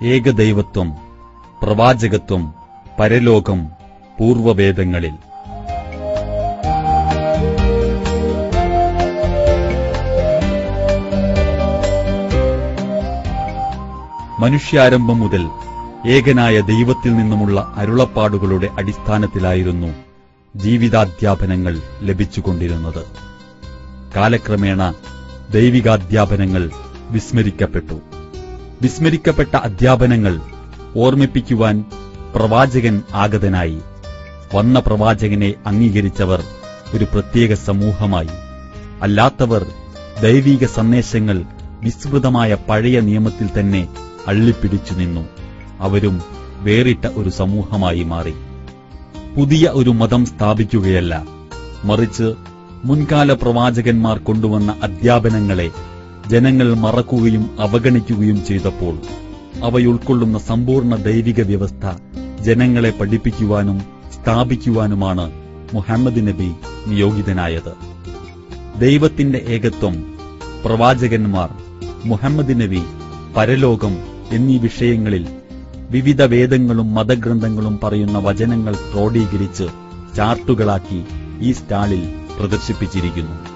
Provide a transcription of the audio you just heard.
ഏകദൈവത്വം, പ്രവാചകത്വം, പരലോകം, പൂർവവേദങ്ങളിൽ. മനുഷ്യാരംഭം മുതൽ ഏകനായ ദൈവത്തിൽ നിന്നുമുള്ള അരുളപ്പാടുകളുടെ അടിസ്ഥാനത്തിലായിരുന്നു ജീവിതാധ്യാപനങ്ങൾ ലഭിച്ചുകൊണ്ടിരുന്നത്. കാലക്രമേണ ദൈവികാധ്യാപനങ്ങൾ വിസ്മരിക്കപ്പെട്ടു. വിസ്മരിക്കപ്പെട്ട അധ്യാപനങ്ങൾ ഓർമ്മിപ്പിക്കുവാൻ പ്രവാചകൻ ആഗതനായി. വന്ന പ്രവാചകനെ അംഗീകരിച്ചവർ ഒരു പ്രത്യേക സമൂഹമായി. അല്ലാത്തവർ ദൈവിക സന്ദേശങ്ങൾ വിസ്മൃതമായ പഴയ നിയമത്തിൽ തന്നെ അള്ളിപ്പിടിച്ചു നിന്നു. അവരും വേറിട്ട ഒരു സമൂഹമായി മാറി. പുതിയ ഒരു മതം സ്ഥാപിക്കുകയല്ല, മറിച്ച് മുൻകാല പ്രവാചകന്മാർ കൊണ്ടുവന്ന അധ്യാപനങ്ങളെ ജനങ്ങൾ മറക്കുകയും അവഗണിക്കുകയും ചെയ്തപ്പോൾ അവയുൾക്കൊള്ളുന്ന സമ്പൂർണ്ണ ദൈവിക വ്യവസ്ഥ ജനങ്ങളെ പഠിപ്പിക്കുവാനും സ്ഥാപിക്കുവാനുമാണ് മുഹമ്മദ് നബി നിയോഗിതനായത്. ദൈവത്തിന്റെ ഏകത്വം, പ്രവാചകന്മാർ, മുഹമ്മദ് നബി, പരലോകം എന്നീ വിഷയങ്ങളിൽ വിവിധ വേദങ്ങളും മതഗ്രന്ഥങ്ങളും പറയുന്ന വചനങ്ങൾ ക്രോഡീകരിച്ച് ചാർട്ടുകളാക്കി ഈ സ്റ്റാളിൽ പ്രദർശിപ്പിച്ചിരിക്കുന്നു.